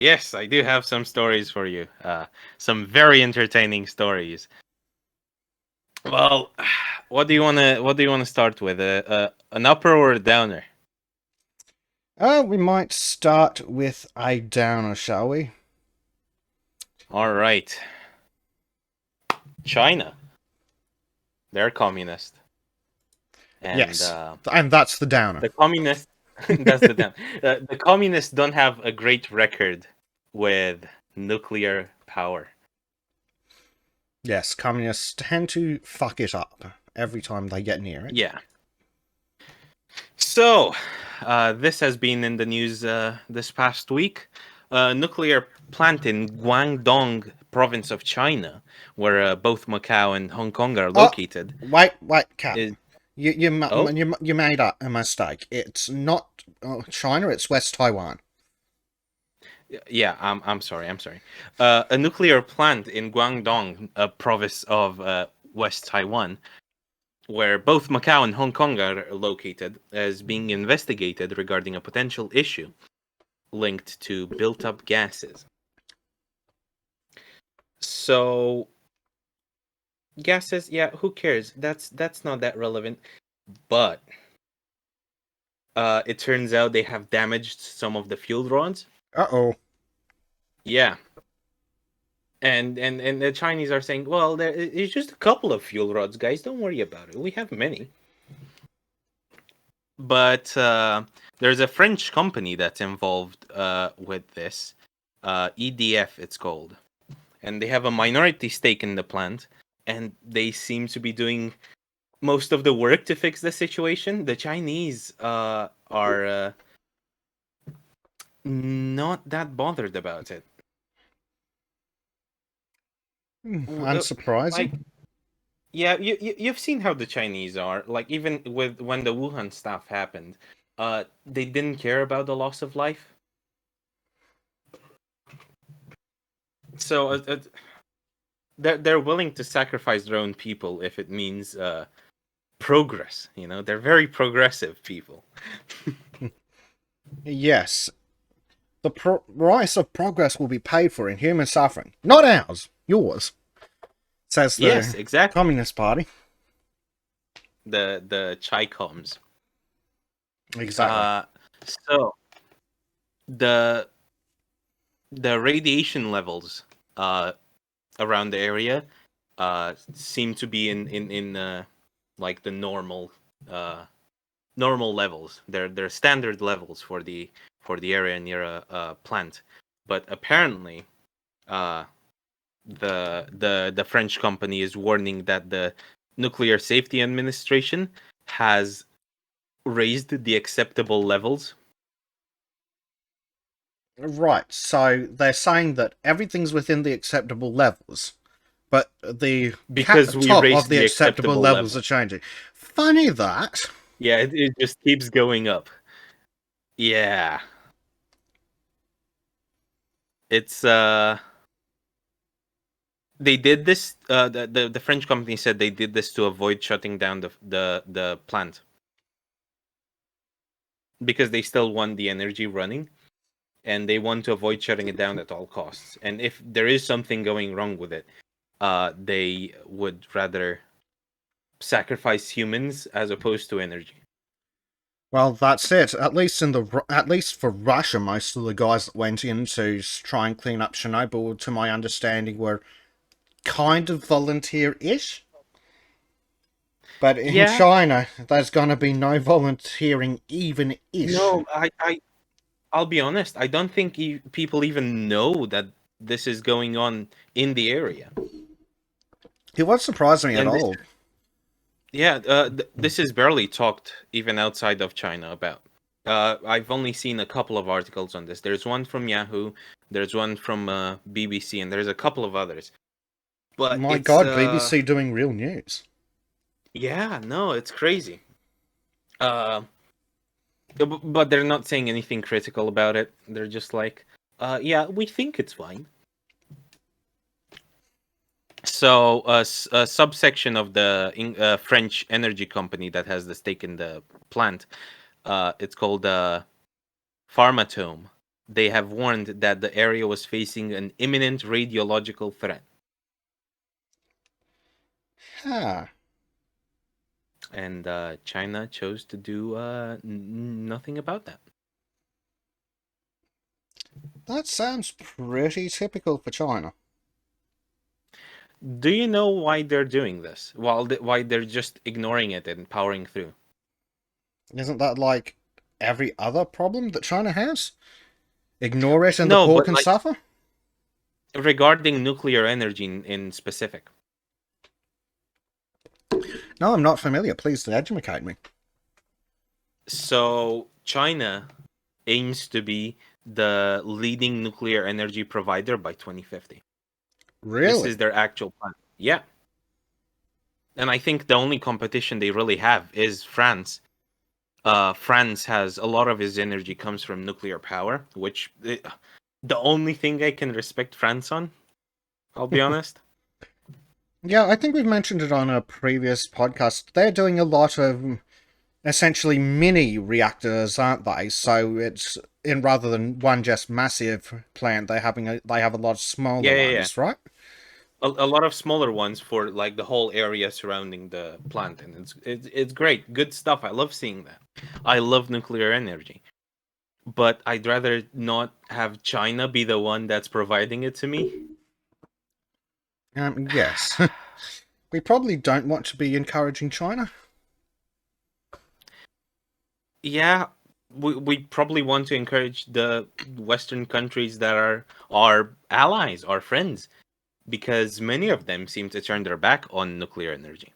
Yes, I do have some stories for you. Some very entertaining stories. Well, what do you wanna start with? An upper or a downer? We might start with a downer, shall we? All right. China. They're communist. And Yes, and that's the downer. the communists that's the down. The communists don't have a great record with nuclear power. Yes, communists tend to fuck it up every time they get near it. Yeah. So, this has been in the news this past week. A nuclear plant in Guangdong province of China, where both Macau and Hong Kong are Oh, located, wait, Cap. is oh You made a mistake. It's not China. It's West Taiwan. yeah, I'm sorry. A nuclear plant in Guangdong, a province of West Taiwan, where both Macau and Hong Kong are located, is being investigated regarding a potential issue linked to built-up gases. So gases, yeah, who cares? That's not that relevant. But it turns out they have damaged some of the fuel rods. Uh-oh. Yeah. And the Chinese are saying, well, it's just a couple of fuel rods, guys. Don't worry about it. We have many. But there's a French company that's involved with this. EDF, it's called. And they have a minority stake in the plant. And they seem to be doing most of the work to fix the situation. The Chinese are not that bothered about it. Unsurprising. Like, yeah, you've seen how the Chinese are. Like, even with when the Wuhan stuff happened, they didn't care about the loss of life. So they're willing to sacrifice their own people if it means progress. You know, they're very progressive people. Yes, the price of progress will be paid for in human suffering, not ours, yours, says Yes, the exactly. Communist Party. The Chicoms. Exactly. Uh, so the the radiation levels around the area seem to be in like the uh normal levels. They're standard levels for the area near a plant. But apparently uh the French company is warning that the Nuclear Safety Administration has raised the acceptable levels. Right, so they're saying that everything's within the acceptable levels, but the Because we top of raised the the acceptable acceptable levels level. are changing. Funny that. Yeah, it just keeps going up. Yeah. It's they did this the French company said they did this to avoid shutting down the plant because they still want the energy running and they want to avoid shutting it down at all costs. And if there is something going wrong with it, they would rather sacrifice humans as opposed to energy. Well, that's it. At least for Russia, most of the guys that went in to try and clean up Chernobyl, to my understanding, were kind of volunteer-ish. But in Yeah, China, there's gonna be no volunteering, even ish. no, I'll be honest. I don't think people even know that this is going on in the area. It won't surprise me at And this, all. yeah, this is barely talked even outside of China about. I've only seen a couple of articles on this. There's one from Yahoo, there's one from BBC, and there's a couple of others. But My it's God, BBC doing real news. yeah, no, it's crazy. Uh, but they're not saying anything critical about it. They're just like, yeah, we think it's fine. So, a subsection of the French energy company that has the stake in the plant, it's called Pharmatome. they have warned that the area was facing an imminent radiological threat. Huh. And China chose to do nothing about that. That sounds pretty typical for China. Do you know why they're doing this? Why they're just ignoring it and powering through? Isn't that like every other problem that China has? Ignore it and the No, poor but can like suffer? regarding nuclear energy in specific. No, I'm not familiar. Please educate me. So China aims to be the leading nuclear energy provider by 2050. This Really? is their actual plan. Yeah. And I think the only competition they really have is France. France has a lot of its energy comes from nuclear power, which the only thing I can respect France on, I'll be honest. Yeah, I think we've mentioned it on a previous podcast. They're doing a lot of essentially mini reactors, aren't they? So it's in rather than one just massive plant, they have a lot of smaller Yeah, yeah, yeah. ones, right? A lot of smaller ones for like the whole area surrounding the plant, and it's great, good stuff. I love seeing that. I love nuclear energy, but I'd rather not have China be the one that's providing it to me. Yes. We probably don't want to be encouraging China. Yeah, we probably want to encourage the Western countries that are our allies, our friends, because many of them seem to turn their back on nuclear energy.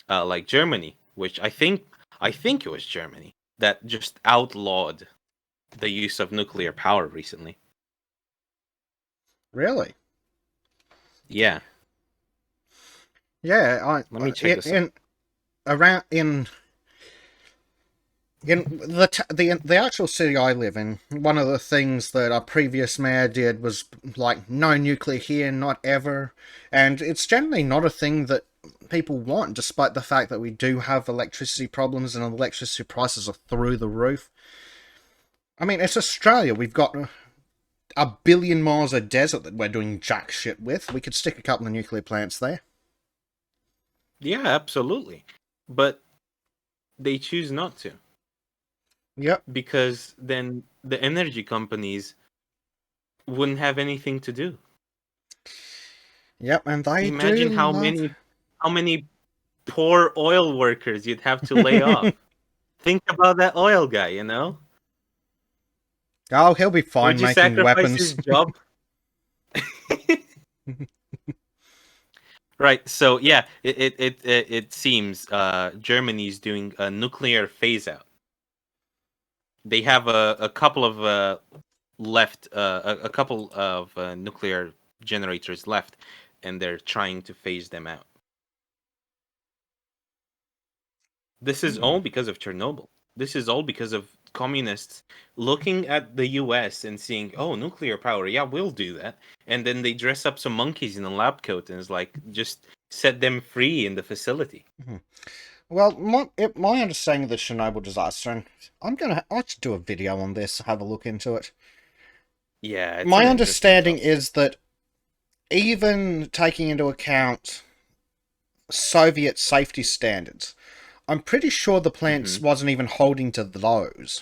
Like Germany, which I think it was Germany that just outlawed the use of nuclear power recently. Really? Yeah, Yeah, let me check this up. around in the actual city I live in, one of the things that our previous mayor did was like no nuclear here, not ever, and it's generally not a thing that people want, despite the fact that we do have electricity problems and electricity prices are through the roof. I mean, it's Australia. We've got a billion miles of desert that we're doing jack shit with. We could stick a couple of nuclear plants there. Yeah, absolutely. But they choose not to Yep, because then the energy companies wouldn't have anything to do. yep, and they do Imagine how love. many poor oil workers you'd have to lay off. Think about that oil guy, you know? Oh, he'll be fine Would you making sacrifice his weapons. job? Right. So yeah, it seems Germany's doing a nuclear phase out. They have a couple of left, a couple of nuclear generators left, and they're trying to phase them out. This is Hmm. all because of Chernobyl. This is all because of communists looking at the US and seeing, oh, nuclear power, yeah, we'll do that. And then they dress up some monkeys in a lab coat and it's like, just set them free in the facility. Well, my understanding of the Chernobyl disaster, and I should do a video on this, have a look into it. Yeah, it's My an interesting understanding topic. is that even taking into account Soviet safety standards, I'm pretty sure the plants Hmm. wasn't even holding to those.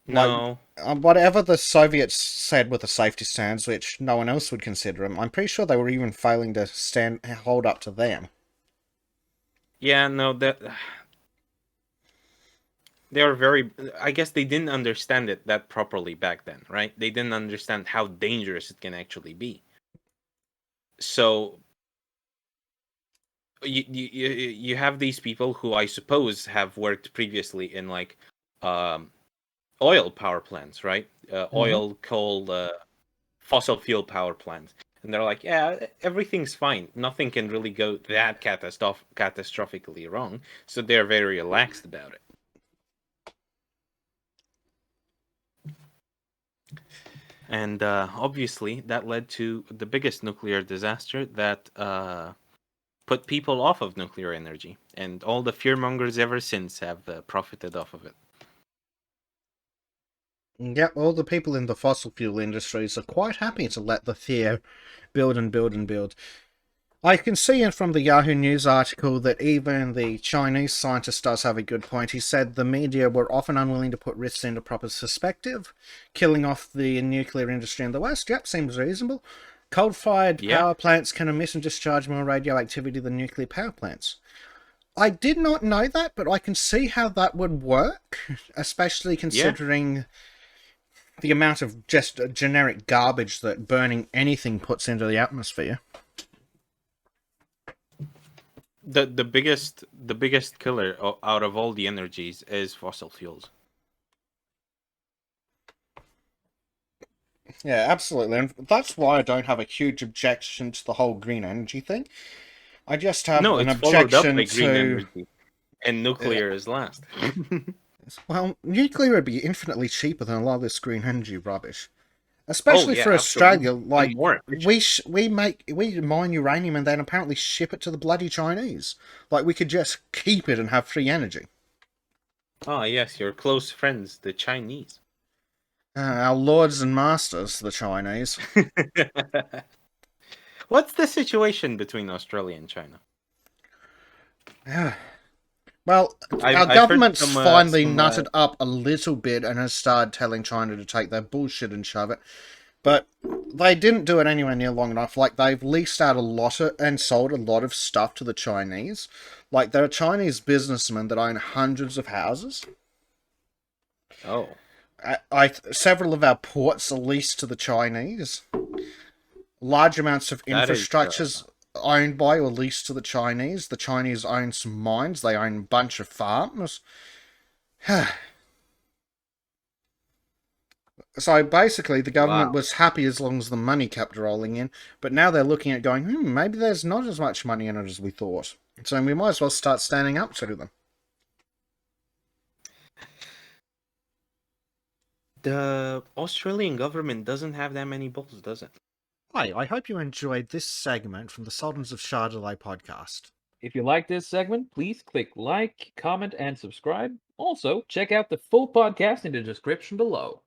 Like, No. whatever the Soviets said with the safety standards, which no one else would consider them, I'm pretty sure they were even failing to hold up to them. Yeah, no, that they are very, I guess they didn't understand it that properly back then, right? They didn't understand how dangerous it can actually be. So you have these people who I suppose have worked previously in like um oil power plants, right? Hmm. Oil, coal, fossil fuel power plants. And they're like, yeah, everything's fine. Nothing can really go that catastrophically wrong. So they're very relaxed about it. And obviously, that led to the biggest nuclear disaster that put people off of nuclear energy. And all the fearmongers ever since have profited off of it. Yep, all the people in the fossil fuel industries are quite happy to let the fear build and build and build. I can see it from the Yahoo News article that even the Chinese scientist does have a good point. He said the media were often unwilling to put risks into proper perspective. Killing off the nuclear industry in the West, yep, seems reasonable. Coal-fired Yeah, power plants can emit and discharge more radioactivity than nuclear power plants. I did not know that, but I can see how that would work, especially yeah. considering the amount of just generic garbage that burning anything puts into the atmosphere. The biggest killer out of all the energies is fossil fuels. Yeah, absolutely. And that's why I don't have a huge objection to the whole green energy thing. I just have No, an it's followed up objection by green to. energy, and Uh, nuclear is last. well, nuclear would be infinitely cheaper than a lot of this green energy rubbish. Oh Especially yeah, for absolutely, Australia, and like more efficient. we mine uranium and then apparently ship it to the bloody Chinese. Like we could just keep it and have free energy. Ah, yes, your close friends, the Chinese. Our lords and masters, the Chinese. What's the situation between Australia and China? Yeah. Well, our I've heard government's some finally nutted up a little bit and has started telling China to take their bullshit and shove it. But they didn't do it anywhere near long enough. Like, they've leased out a lot and sold a lot of stuff to the Chinese. Like, there are Chinese businessmen that own hundreds of houses. oh, Several of our ports are leased to the Chinese. Large amounts of that is infrastructures owned by or leased to the Chinese. The Chinese own some mines. They own a bunch of farms. So basically, the government wow. was happy as long as the money kept rolling in, but now they're looking at going, maybe there's not as much money in it as we thought. So we might as well start standing up to them. The Australian government doesn't have that many balls, does it? Hi, I hope you enjoyed this segment from the Sultans of Shadilay podcast. If you like this segment, please click like, comment, and subscribe. Also, check out the full podcast in the description below.